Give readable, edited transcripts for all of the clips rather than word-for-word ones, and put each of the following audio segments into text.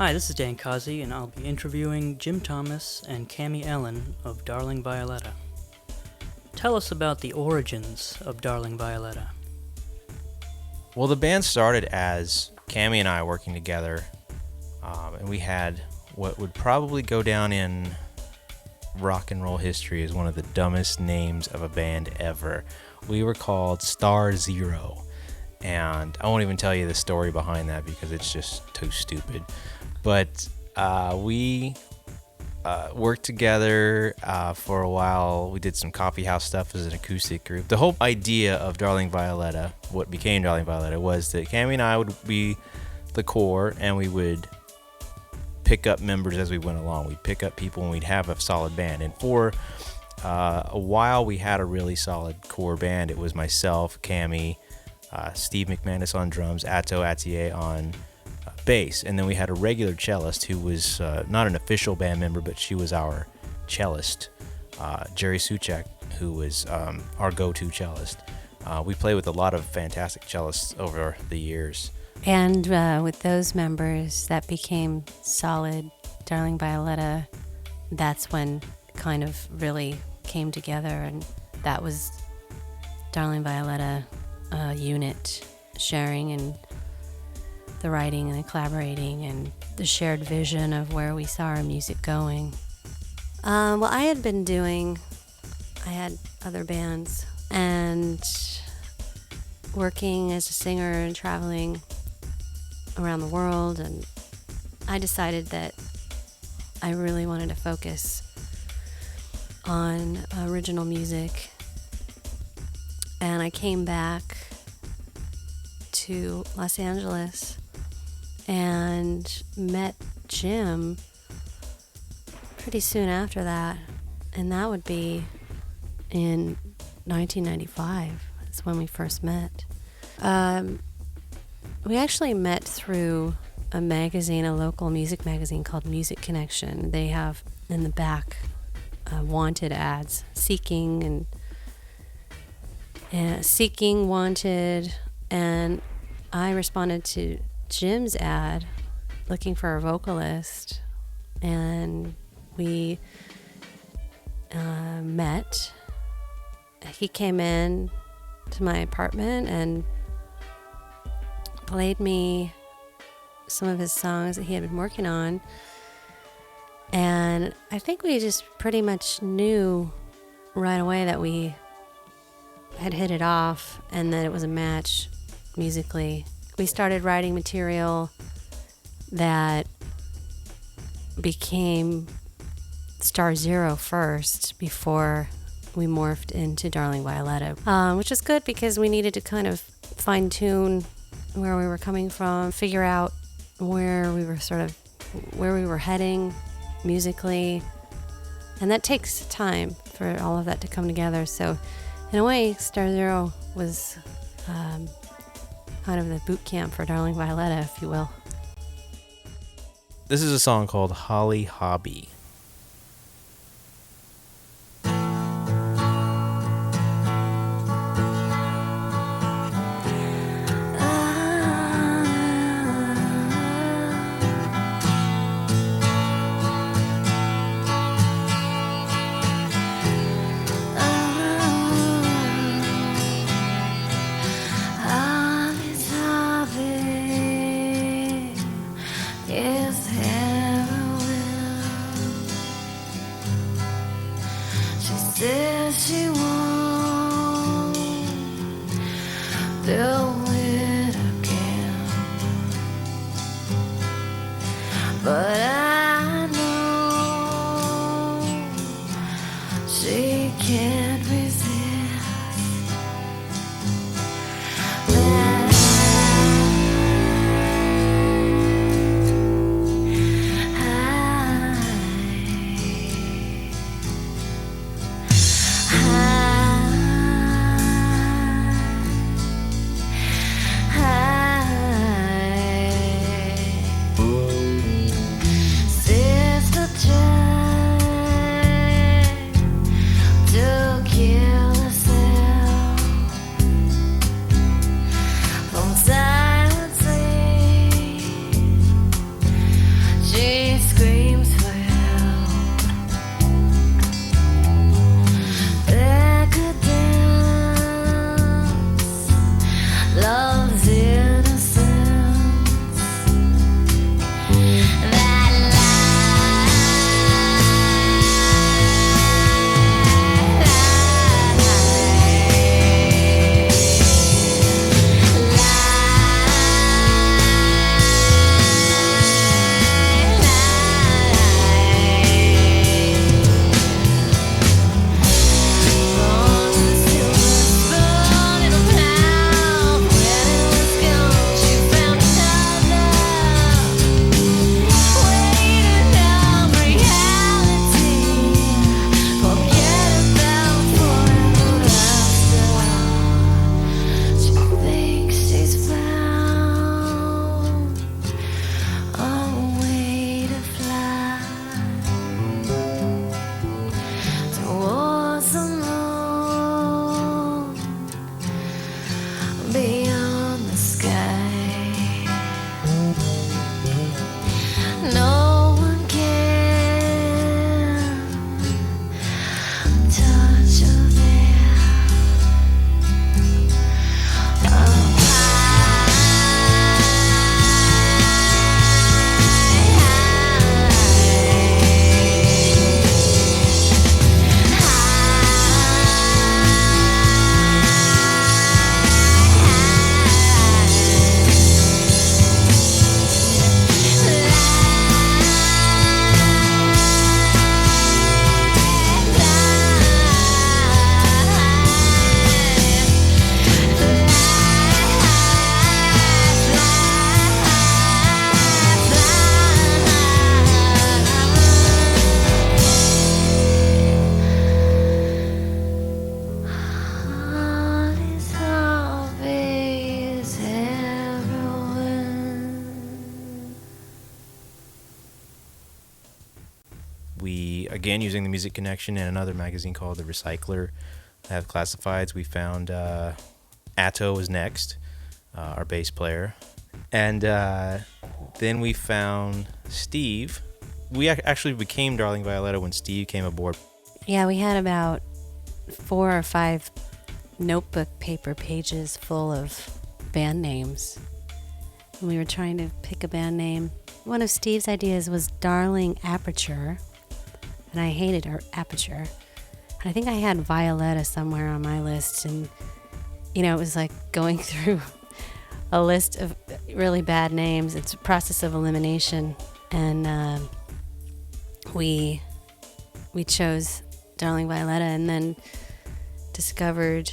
Hi, this is Dan Kazi, and I'll be interviewing Jim Thomas and Cami Ellen of Darling Violetta. Tell us about the origins of Darling Violetta. Well, the band started as Cami and I working together, and we had what would probably go down in rock and roll history as one of the dumbest names of a band ever. We were called Star Zero, and I won't even tell you the story behind that because it's just too stupid. But we worked together for a while. We did some coffee house stuff as an acoustic group. The whole idea of Darling Violetta, what became Darling Violetta, was that Cami and I would be the core, and we would pick up members as we went along. We'd pick up people, and we'd have a solid band. And for a while, we had a really solid core band. It was myself, Cami, Steve McManus on drums, Atto Atier on bass, and then we had a regular cellist who was not an official band member, but she was our cellist, Jerry Suchek, who was our go-to cellist. We played with a lot of fantastic cellists over the years. And with those members that became solid Darling Violetta, that's when kind of really came together, and that was Darling Violetta unit, sharing and the writing and the collaborating and the shared vision of where we saw our music going. Well, I had other bands and working as a singer and traveling around the world, and I decided that I really wanted to focus on original music, and I came back to Los Angeles and met Jim pretty soon after that, and that would be in 1995. That's when we first met. We actually met through a magazine, a local music magazine called Music Connection. They have in the back wanted ads, seeking wanted, and I responded to Jim's ad looking for a vocalist, and we met. He came in to my apartment and played me some of his songs that he had been working on, and I think we just pretty much knew right away that we had hit it off and that it was a match musically. We started writing material that became Star Zero first before we morphed into Darling Violetta, which was good because we needed to kind of fine-tune where we were coming from, figure out where we were heading musically, and that takes time for all of that to come together. So in a way, Star Zero was kind of the boot camp for Darling Violetta, if you will. This is a song called Holly Hobby. Took We, again, using the Music Connection and another magazine called The Recycler, have classifieds. We found Atto was next, our bass player. And then we found Steve. We actually became Darling Violetta when Steve came aboard. Yeah, we had about 4 or 5 notebook paper pages full of band names. And we were trying to pick a band name. One of Steve's ideas was Darling Aperture, and I hated her Aperture. And I think I had Violetta somewhere on my list, and it was like going through a list of really bad names. It's a process of elimination, and we chose Darling Violetta, and then discovered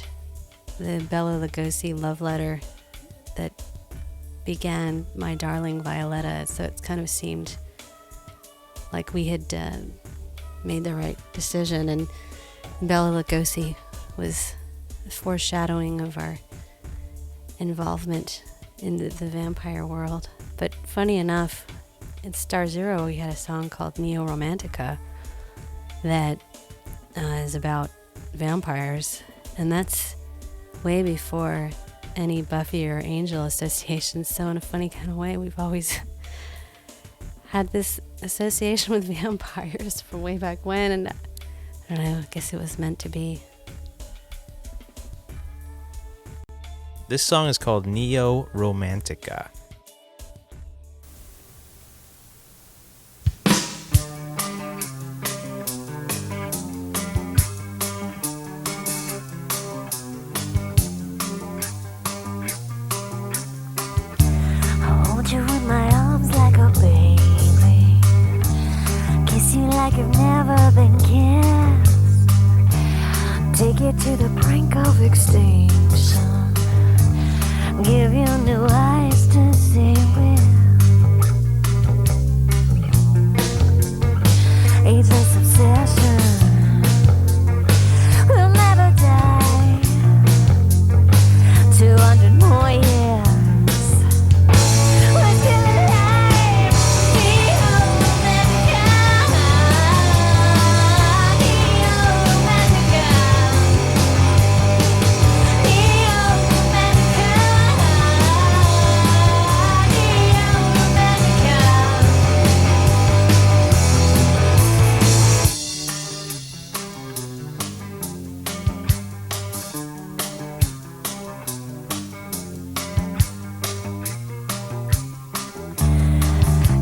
the Bela Lugosi love letter that began My Darling Violetta. So it kind of seemed like we had made the right decision, and Bela Lugosi was a foreshadowing of our involvement in the vampire world. But funny enough, in Star Zero we had a song called Neoromantica that is about vampires, and that's way before any Buffy or Angel associations. So in a funny kind of way, we've always had this association with vampires from way back when, and I don't know, I guess it was meant to be. This song is called Neoromantica. Hold you in my arms like a baby, kiss you like you've never been kissed, take you to the brink of extinction, give you new eyes to see with, ageless obsession will never die, 200 more years. We're still alive. Neoromantica. Neoromantica. Neoromantica.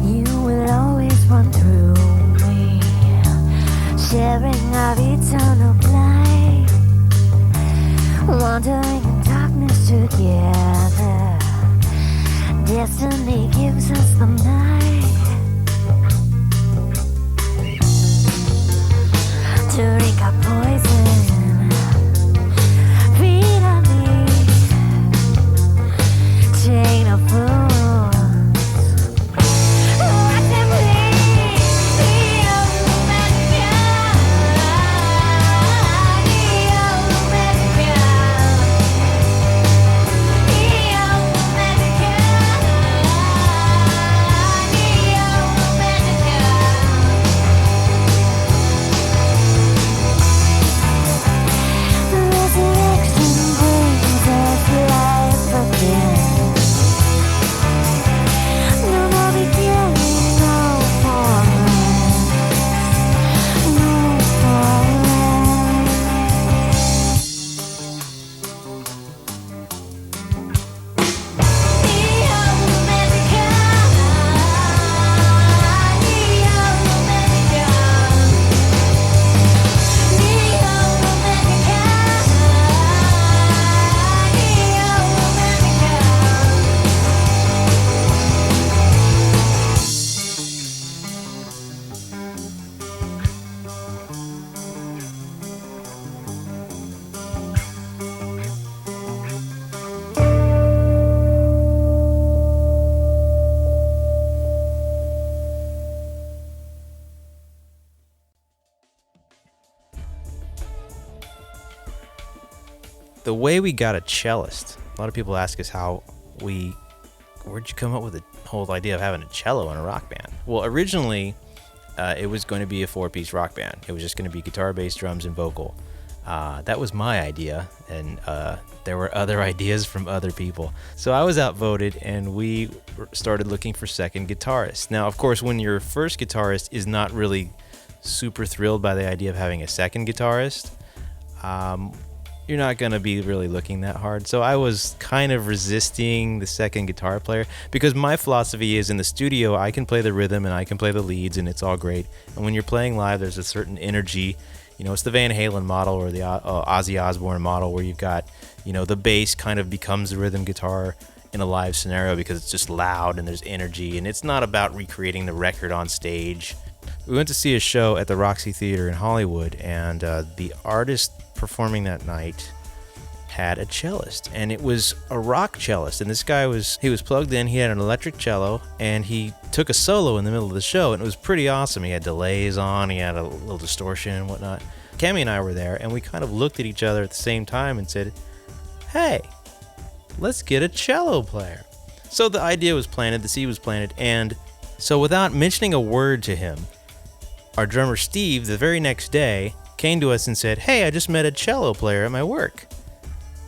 You will always run through me, sharing our eternal light, wandering in darkness together. Destiny gives us the night to drink our poison. Feed on me, chain of fools. Watch them bleed. Neoromantica. Neoromantica. Neoromantica. Neoromantica. Resurrection brings us life again. No more beginning, no more end. No more end. Neoromantica. Neoromantica. Neoromantica. The way we got a cellist. A lot of people ask us where'd you come up with the whole idea of having a cello in a rock band? Well, originally, it was going to be a 4-piece rock band. It was just going to be guitar, bass, drums, and vocal. That was my idea, and there were other ideas from other people. So I was outvoted, and we started looking for second guitarists. Now, of course, when your first guitarist is not really super thrilled by the idea of having a second guitarist, you're not going to be really looking that hard. So I was kind of resisting the second guitar player, because my philosophy is, in the studio, I can play the rhythm and I can play the leads, and it's all great. And when you're playing live, there's a certain energy. You know, it's the Van Halen model, or the Ozzy Osbourne model, where you've got, you know, the bass kind of becomes the rhythm guitar in a live scenario because it's just loud and there's energy, and it's not about recreating the record on stage. We went to see a show at the Roxy Theater in Hollywood, and the artist performing that night had a cellist, and it was a rock cellist. And this guy was plugged in. He had an electric cello, and he took a solo in the middle of the show, and it was pretty awesome. He had delays on, he had a little distortion and whatnot. Cami and I were there, and we kind of looked at each other at the same time and said, hey, let's get a cello player. So the idea was planted, the seed was planted, and so without mentioning a word to him, our drummer Steve, the very next day, came to us and said, hey, I just met a cello player at my work.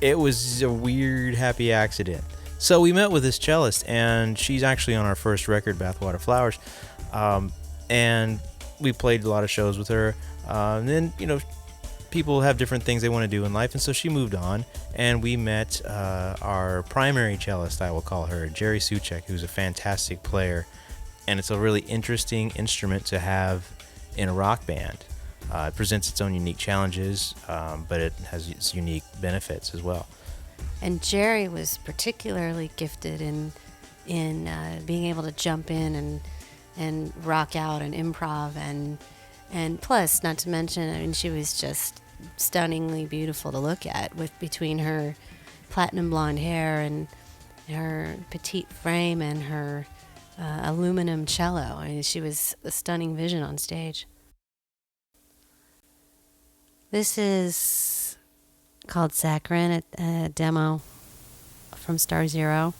It was a weird, happy accident. So we met with this cellist, and she's actually on our first record, Bathwater Flowers, and we played a lot of shows with her. And then, you know, people have different things they want to do in life, and so she moved on, and we met our primary cellist, I will call her, Jerry Suchek, who's a fantastic player, and it's a really interesting instrument to have in a rock band. It presents its own unique challenges, but it has its unique benefits as well. And Jerry was particularly gifted in being able to jump in and rock out and improv, and plus, not to mention, I mean, she was just stunningly beautiful to look at, with between her platinum blonde hair and her petite frame and her aluminum cello. I mean, she was a stunning vision on stage. This is called Saccharin, a demo from Star Zero.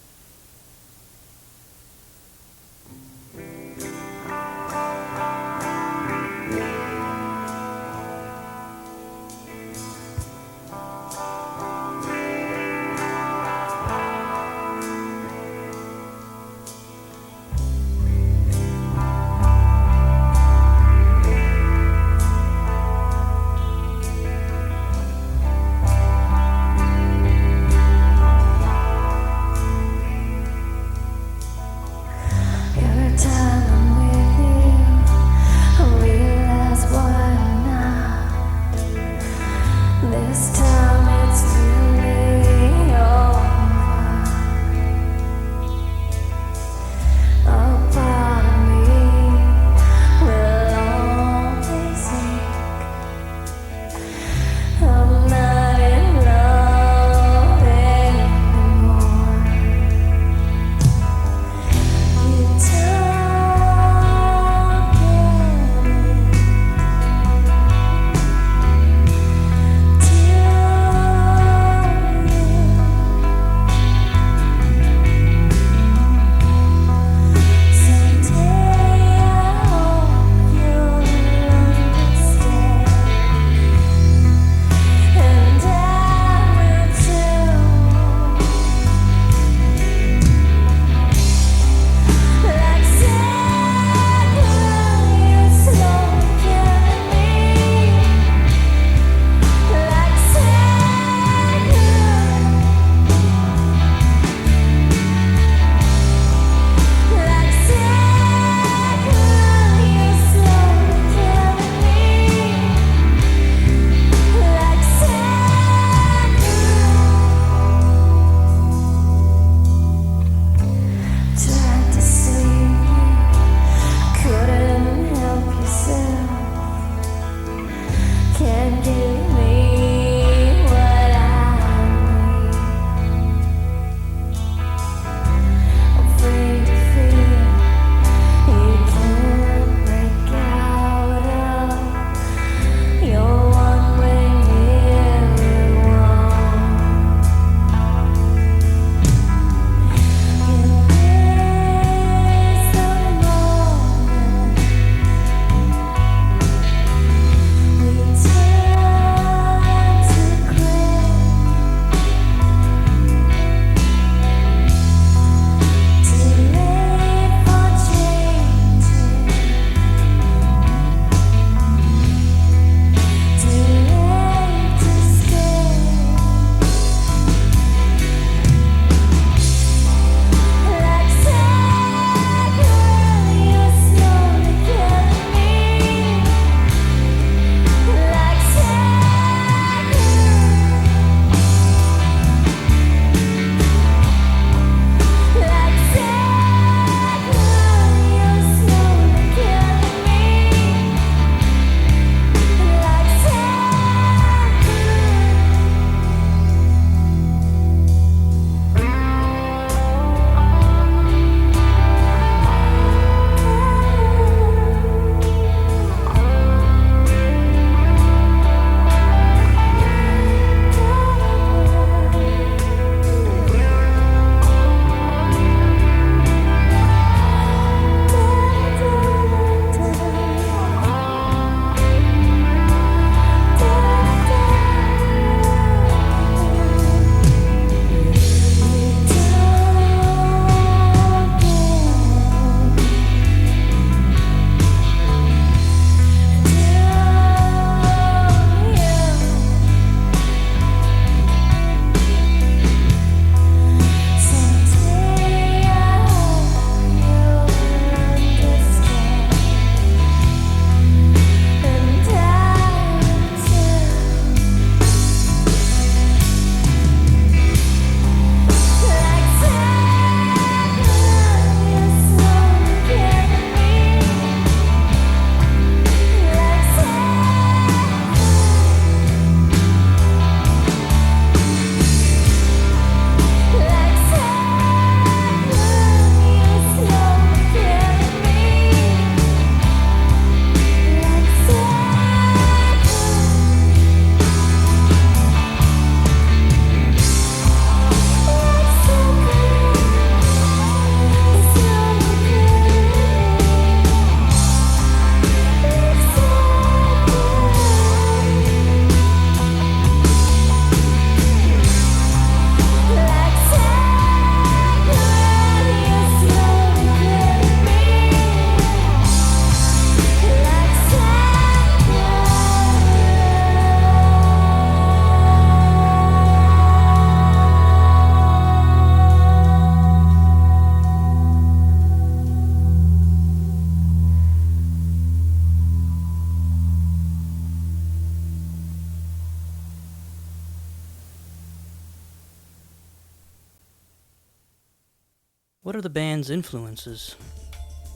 What are the band's influences?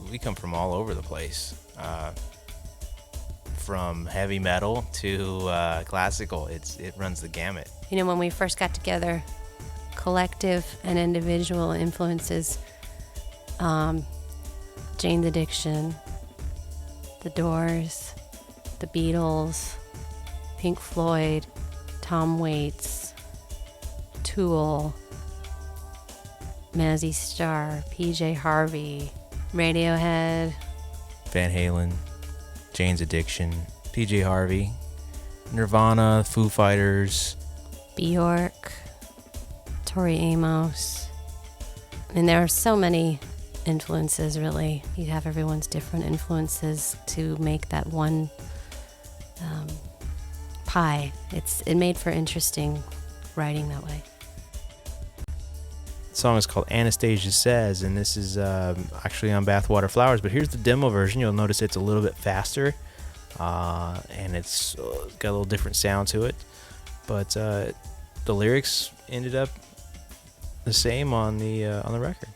We come from all over the place. From heavy metal to classical. It runs the gamut. You know, when we first got together, collective and individual influences, Jane's Addiction, The Doors, The Beatles, Pink Floyd, Tom Waits, Tool, Mazzy Star, PJ Harvey, Radiohead, Van Halen, Jane's Addiction, PJ Harvey, Nirvana, Foo Fighters, Bjork, Tori Amos. And there are so many influences, really. You have everyone's different influences to make that one pie. It made for interesting writing that way. The song is called Anastasia Says, and this is actually on Bathwater Flowers, but here's the demo version. You'll notice it's a little bit faster, and it's got a little different sound to it, but the lyrics ended up the same on the record.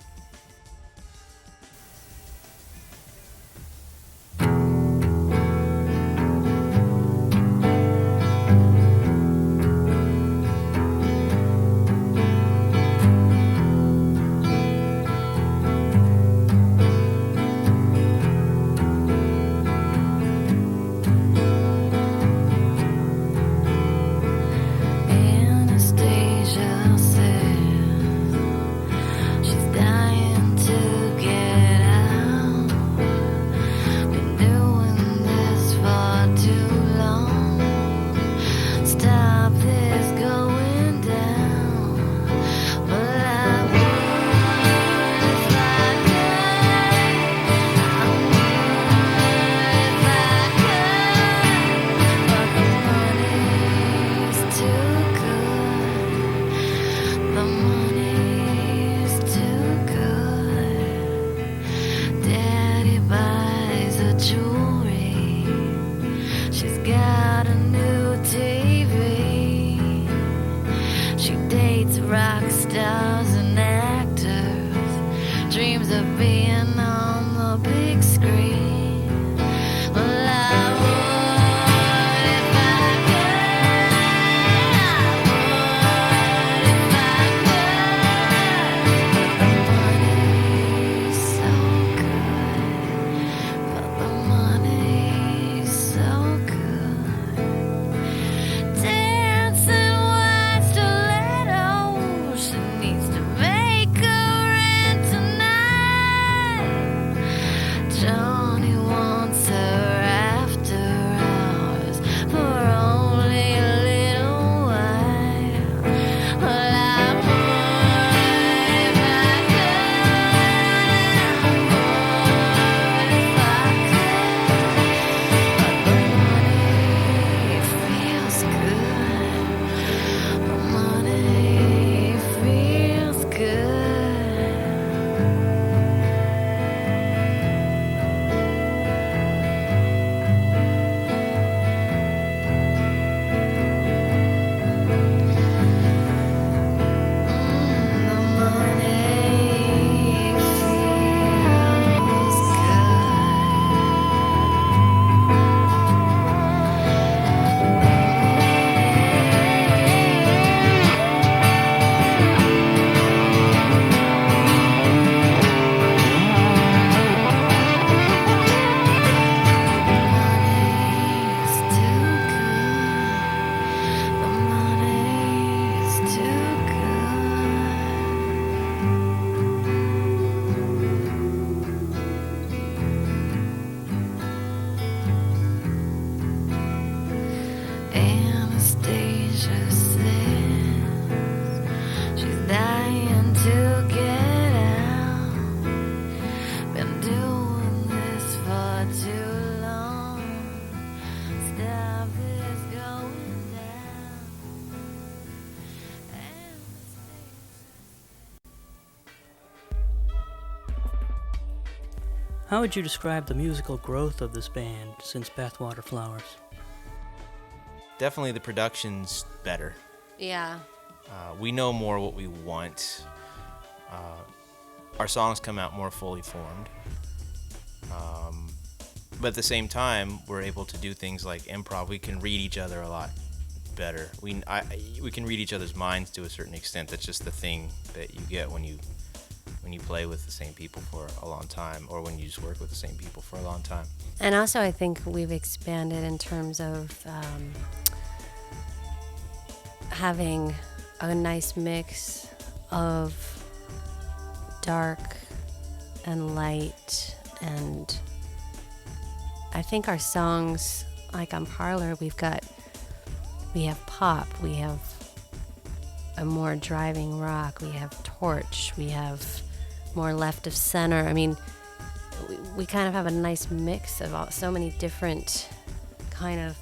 Anastasia says she's dying to get out. Been doing this for too long. Stop this going down. Well, I would if I could. I would if I could. But the money's too good. The money's too good. Daddy buys her jewelry. She's got a new TV. She dates rock stars and actors. Dreams of being on the big screen. Well, I would if I could. I would if I could. But the money's so good. But the money's so good. Dancing white stilettos. She needs to make her rent tonight. Johnny wants her after hours for only a little while. Well, I would if I could. I would if I could. But the money feels good. The money feels good. The money feels good. The money's too good. Anastasia says she's dying to get out. Been doing this for too long. Stop this going down. How would you describe the musical growth of this band since Bathwater Flowers? Definitely the production's better. Yeah. We know more what we want. our songs come out more fully formed. But at the same time, we're able to do things like improv. We can read each other a lot better. We can read each other's minds to a certain extent. That's just the thing that you get when you play with the same people for a long time, or when you just work with the same people for a long time. And also, I think we've expanded in terms of having a nice mix of dark and light, and I think our songs, like on Parlor, we have pop, we have a more driving rock, we have torch, we have more left of center. I mean, we kind of have a nice mix of so many different kind of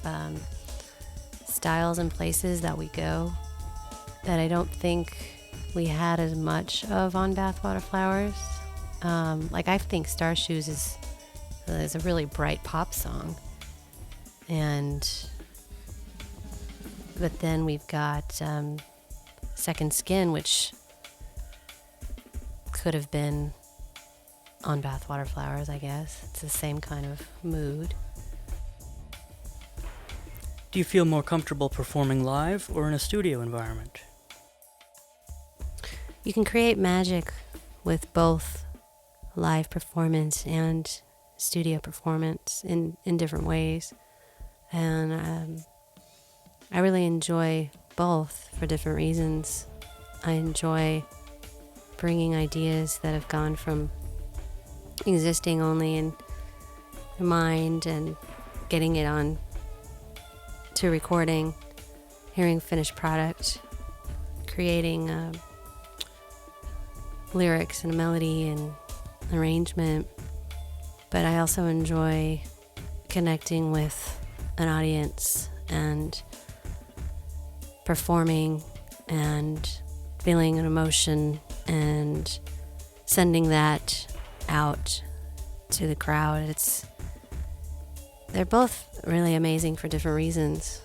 styles and places that we go that I don't think we had as much of on Bathwater Flowers. Like, I think Star Shoes is a really bright pop song, but then we've got Second Skin, which could have been on Bathwater Flowers, I guess. It's the same kind of mood. Do you feel more comfortable performing live or in a studio environment? You can create magic with both live performance and studio performance in different ways. And I really enjoy both for different reasons. I enjoy bringing ideas that have gone from existing only in the mind and getting it on to recording, hearing finished product, creating lyrics and melody and arrangement. But I also enjoy connecting with an audience and performing and feeling an emotion and sending that out to the crowd. They're both really amazing for different reasons.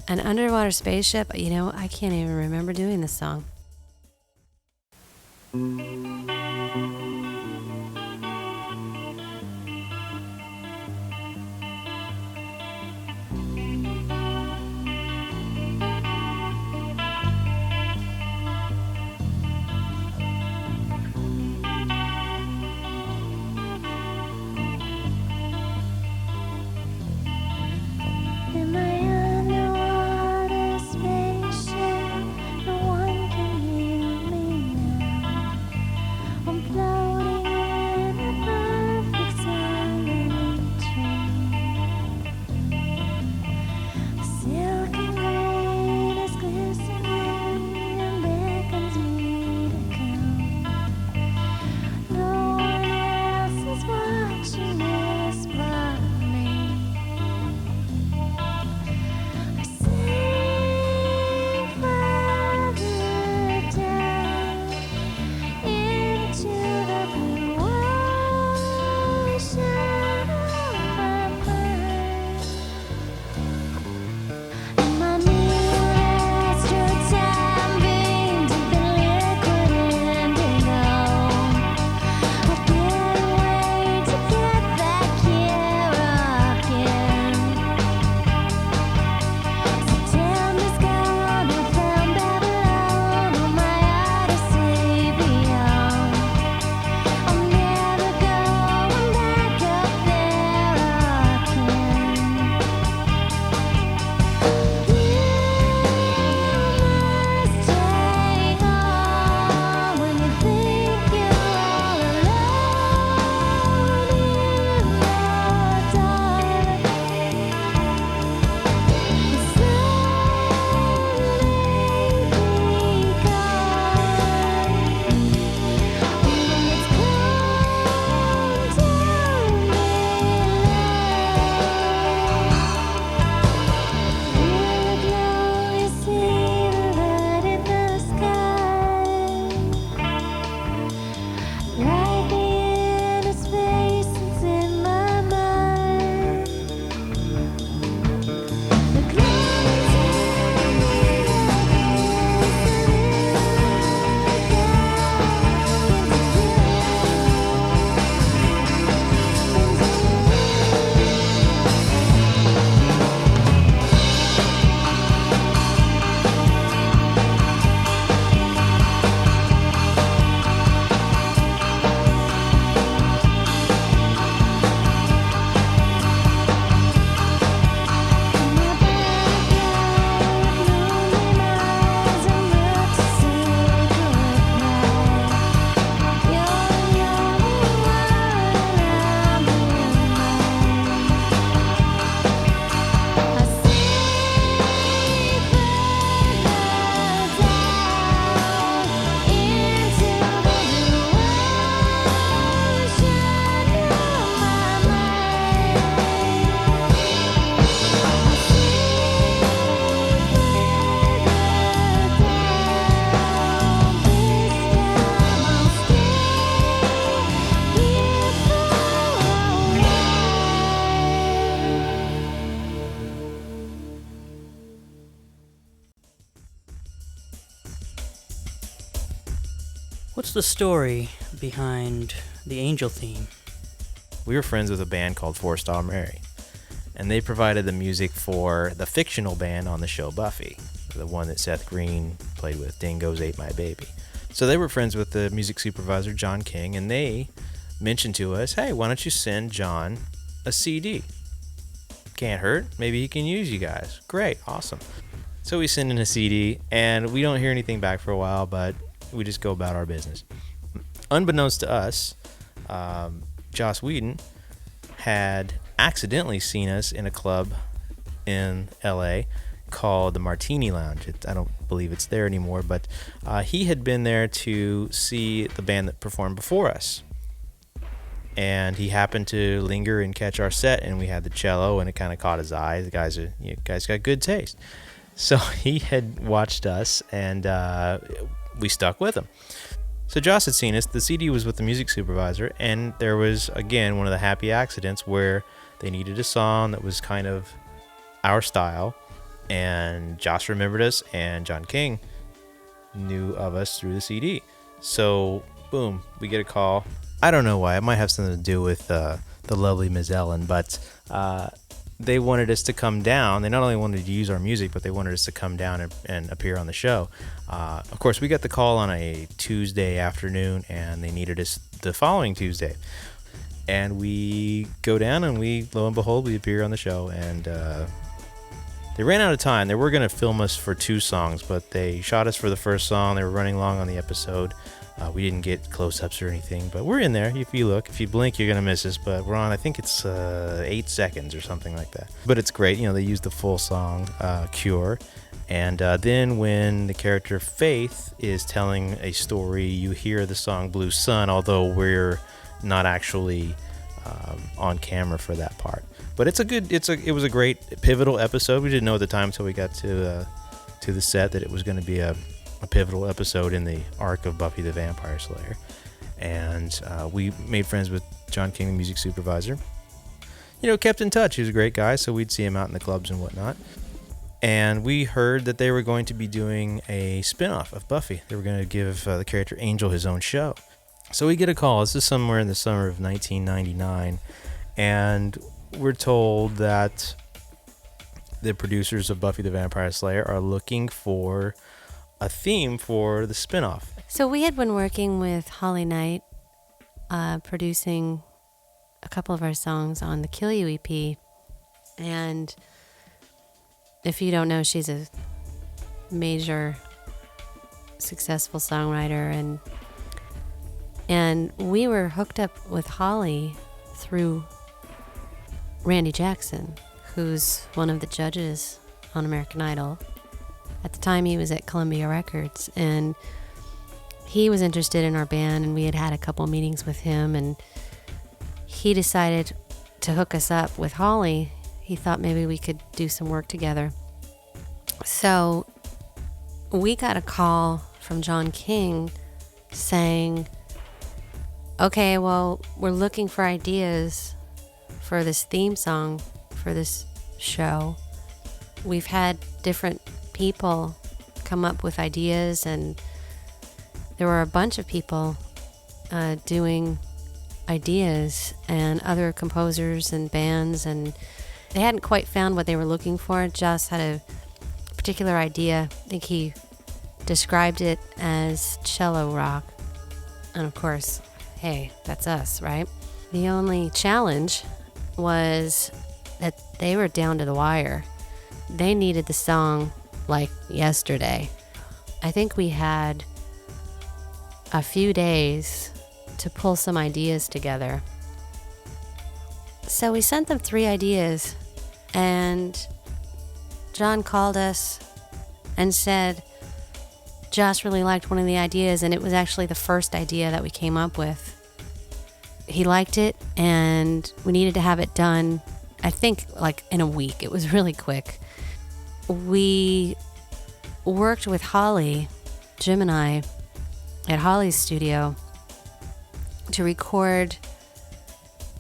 An Underwater Spaceship, I can't even remember doing this song. In my underwater spaceship, no one can hear me now. What's the story behind the Angel theme? We were friends with a band called Four Star Mary, and they provided the music for the fictional band on the show Buffy, the one that Seth Green played with, Dingoes Ate My Baby. So they were friends with the music supervisor, John King, and they mentioned to us, hey, why don't you send John a CD? Can't hurt. Maybe he can use you guys. Great. Awesome. So we send in a CD, and we don't hear anything back for a while, but we just go about our business. Unbeknownst to us, Joss Whedon had accidentally seen us in a club in LA called the Martini Lounge. I don't believe it's there anymore, but he had been there to see the band that performed before us. And he happened to linger and catch our set, and we had the cello, and it kind of caught his eye. The guys got good taste. So he had watched us, and we stuck with him. So Joss had seen us. The CD was with the music supervisor, and there was, again, one of the happy accidents where they needed a song that was kind of our style, and Joss remembered us, and John King knew of us through the CD. So, boom, we get a call. I don't know why. It might have something to do with the lovely Ms. Ellen, but they wanted us to come down. They not only wanted to use our music, but they wanted us to come down and appear on the show. Of course, we got the call on a Tuesday afternoon, and they needed us the following Tuesday. And we go down, and lo and behold, we appear on the show. And they ran out of time. They were going to film us for 2 songs, but they shot us for the first song. They were running long on the episode. We didn't get close-ups or anything, but we're in there. If you look, if you blink, you're going to miss us, but we're on, I think it's 8 seconds or something like that. But it's great. They used the full song, Cure. And then when the character Faith is telling a story, you hear the song Blue Sun, although we're not actually on camera for that part. But it was a great pivotal episode. We didn't know at the time until we got to the set that it was going to be a pivotal episode in the arc of Buffy the Vampire Slayer. And we made friends with John King, the music supervisor. Kept in touch. He was a great guy, so we'd see him out in the clubs and whatnot. And we heard that they were going to be doing a spin-off of Buffy. They were going to give the character Angel his own show. So we get a call. This is somewhere in the summer of 1999. And we're told that the producers of Buffy the Vampire Slayer are looking for a theme for the spin-off. So we had been working with Holly Knight, producing a couple of our songs on the Kill You EP. And if you don't know, she's a major successful songwriter, and we were hooked up with Holly through Randy Jackson, who's one of the judges on American Idol. At the time, he was at Columbia Records, and he was interested in our band, and we had a couple meetings with him, and he decided to hook us up with Holly. He thought maybe we could do some work together. So we got a call from John King saying, okay, well, we're looking for ideas for this theme song for this show. We've had different people come up with ideas, and there were a bunch of people doing ideas, and other composers and bands, and they hadn't quite found what they were looking for. Joss had a particular idea. I think he described it as cello rock. And of course, hey, that's us, right? The only challenge was that they were down to the wire. They needed the song like yesterday. I think we had a few days to pull some ideas together. So we sent them 3 ideas, and John called us and said Joss really liked one of the ideas, and it was actually the first idea that we came up with. He liked it, and we needed to have it done, I think, like in a week. It was really quick. We worked with Holly, Jim and I, at Holly's studio to record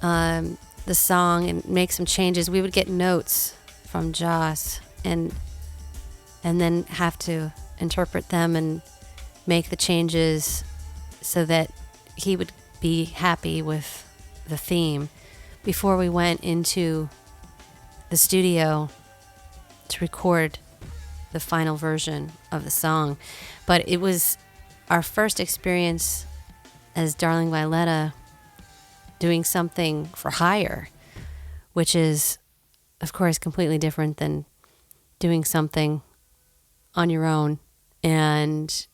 the song and make some changes. We would get notes from Joss and then have to interpret them and make the changes so that he would be happy with the theme before we went into the studio to record the final version of the song. But it was our first experience as Darling Violetta doing something for hire, which is, of course, completely different than doing something on your own. And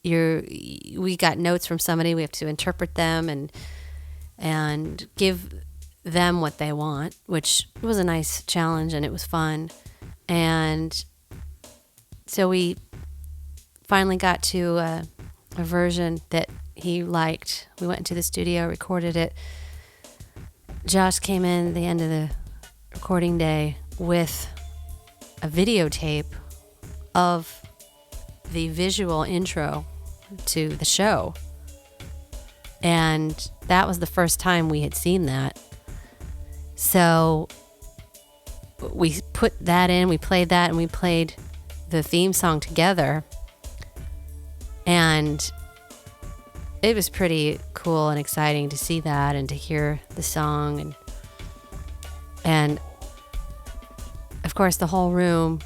we got notes from somebody, we have to interpret them and give them what they want, which was a nice challenge and it was fun. And so we finally got to a version that he liked. We went into the studio, recorded it. Josh came in at the end of the recording day with a videotape of the visual intro to the show. And that was the first time we had seen that. So we put that in, we played that, and we played the theme song together. And it was pretty cool and exciting to see that and to hear the song. And of course, the whole room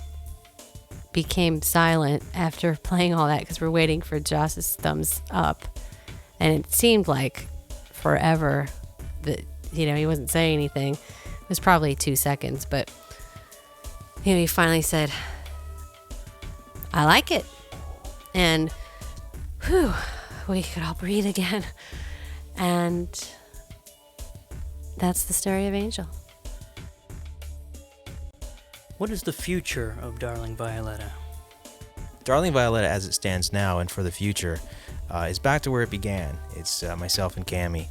became silent after playing all that because we're waiting for Josh's thumbs up. And it seemed like forever that, he wasn't saying anything. It was probably 2 seconds, but, he finally said, "I like it." And, whew, we could all breathe again. And that's the story of Angel. What is the future of Darling Violetta? Darling Violetta, as it stands now and for the future, is back to where it began. It's myself and Cami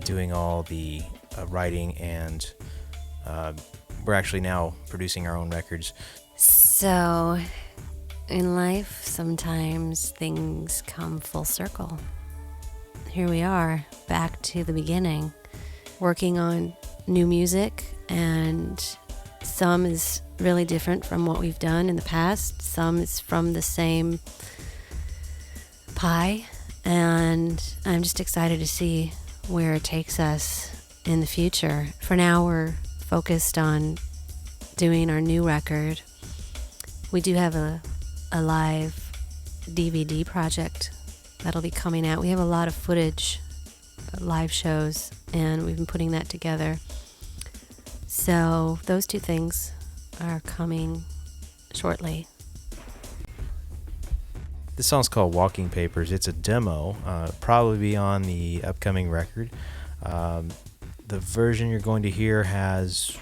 doing all the writing, and we're actually now producing our own records. So, in life, sometimes things come full circle. Here we are, back to the beginning, working on new music, and some is really different from what we've done in the past. Some is from the same pie, and I'm just excited to see where it takes us in the future. For now, we're focused on doing our new record. We do have a live DVD project that'll be coming out. We have a lot of footage, live shows, and we've been putting that together. So those two things are coming shortly. This song's called Walking Papers. It's a demo, probably be on the upcoming record. The version you're going to hear has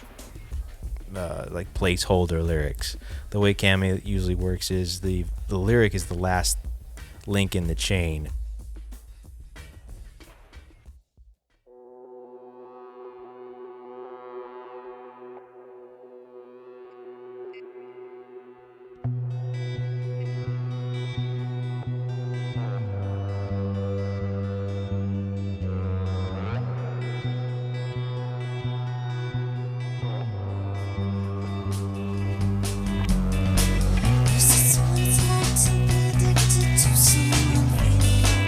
like placeholder lyrics. The way Cami usually works is the lyric is the last link in the chain. This is what it's like to be addicted to someone.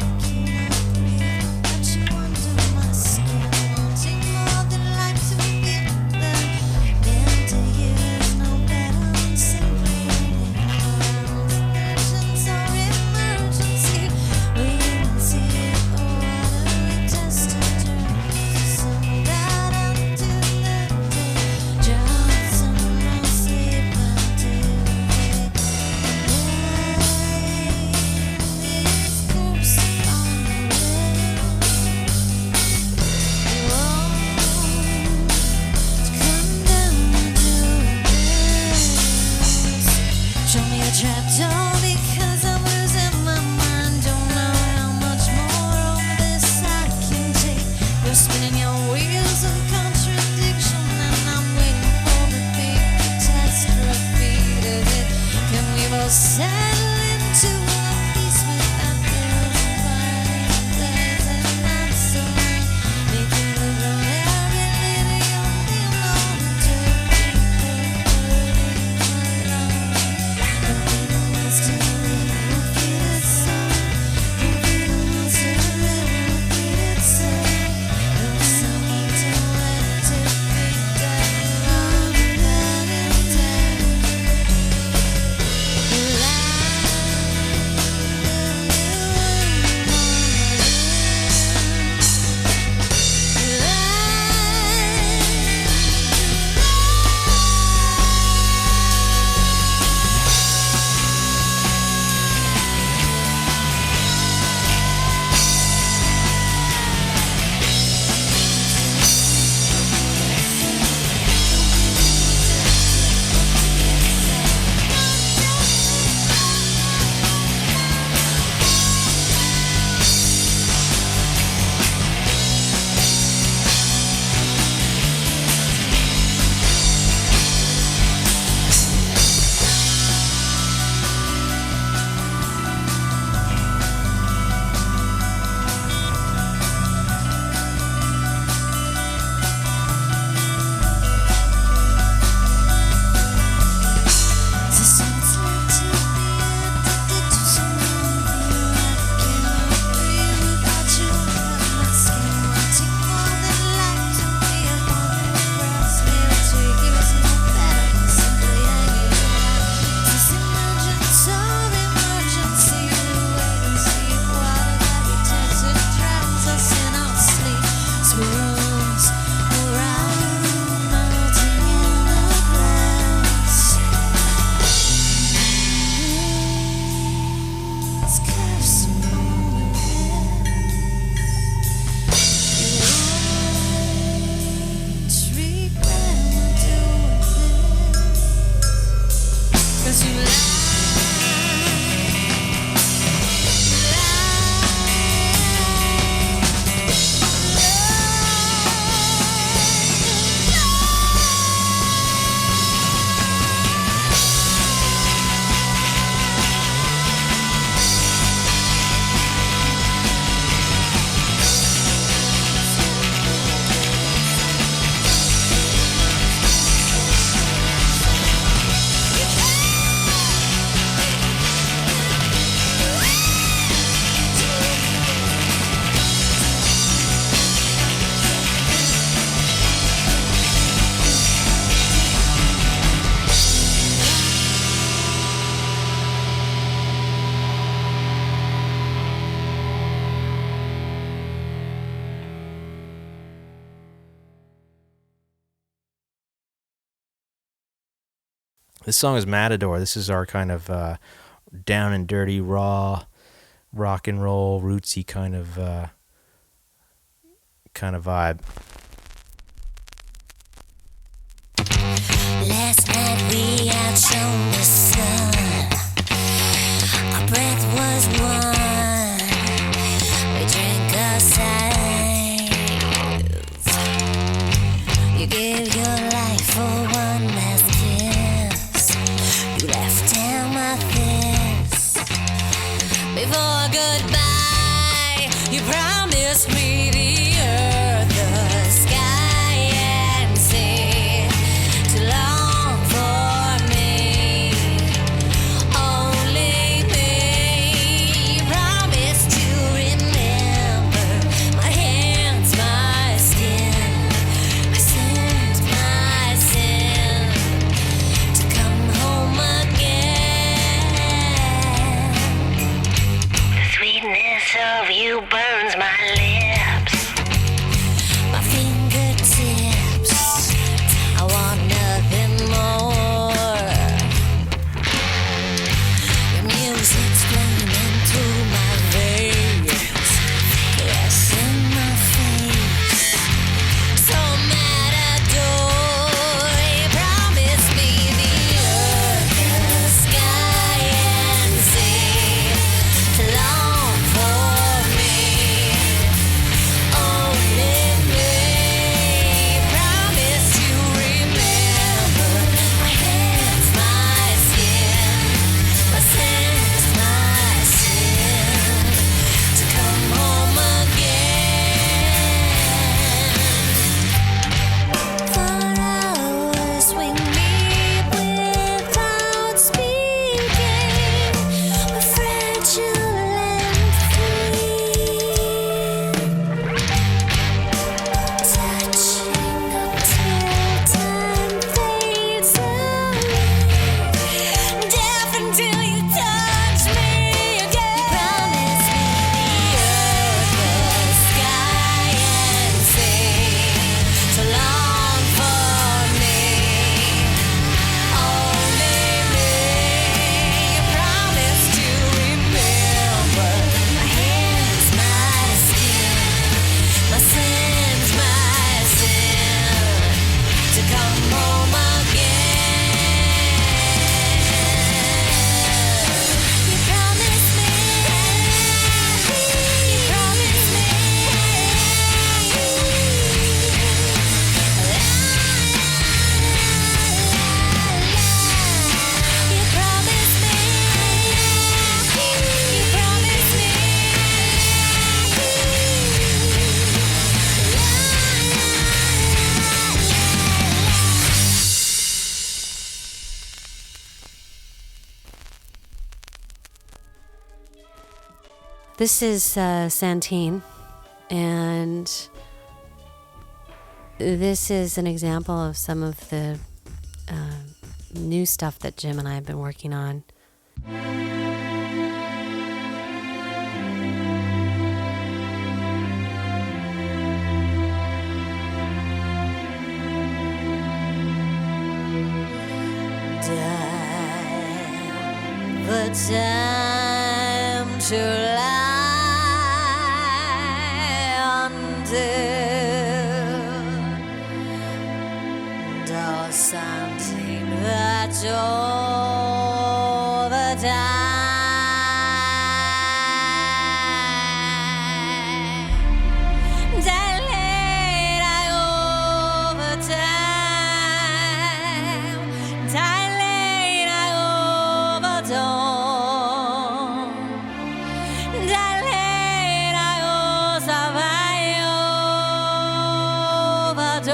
This song is Matador. This is our kind of down and dirty, raw, rock and roll, rootsy kind of vibe. Last night we outshone the sun. Our breath was one. We drank our sighs. You gave your life for one last kiss. You left down my fist. Before goodbye, you promised me the earth, the sky, and sea. To long for me, only me. You promised to remember my hands, my skin, my sins, my sin. To come home again. The sweetness of you burns my lips, my fingertips. I want nothing more. Your music's flaming through my veins, caressing my face. So Matador, you promised me the earth, the sky, and sea. To long for me, only me. Promise to remember my hands, my skin, my sins, my sin. To come home again. For hours we meet without speaking. We're fragile and free, touching until time fades away. Deaf until you touch me again. You promised me the earth, the sky, and sea. To long for me, only me. You promised to remember my hands, my skin, my sins, my sin. To come home again. You promised me. You promised me. You promised me. You promised me. This is Santine, and this is an example of some of the new stuff that Jim and I have been working on. The time to lie until the something that's all the time. Dilate I over time. Dilate I overdone. Dilate I overdone.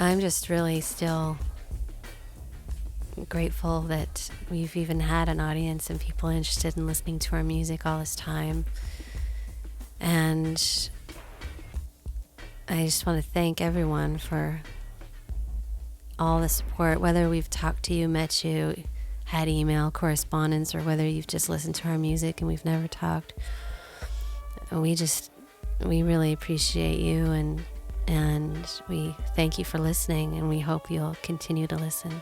I'm just really still grateful that we've even had an audience and people interested in listening to our music all this time. And I just want to thank everyone for all the support, whether we've talked to you, met you, had email correspondence, or whether you've just listened to our music and we've never talked. We really appreciate you, and we thank you for listening, and we hope you'll continue to listen.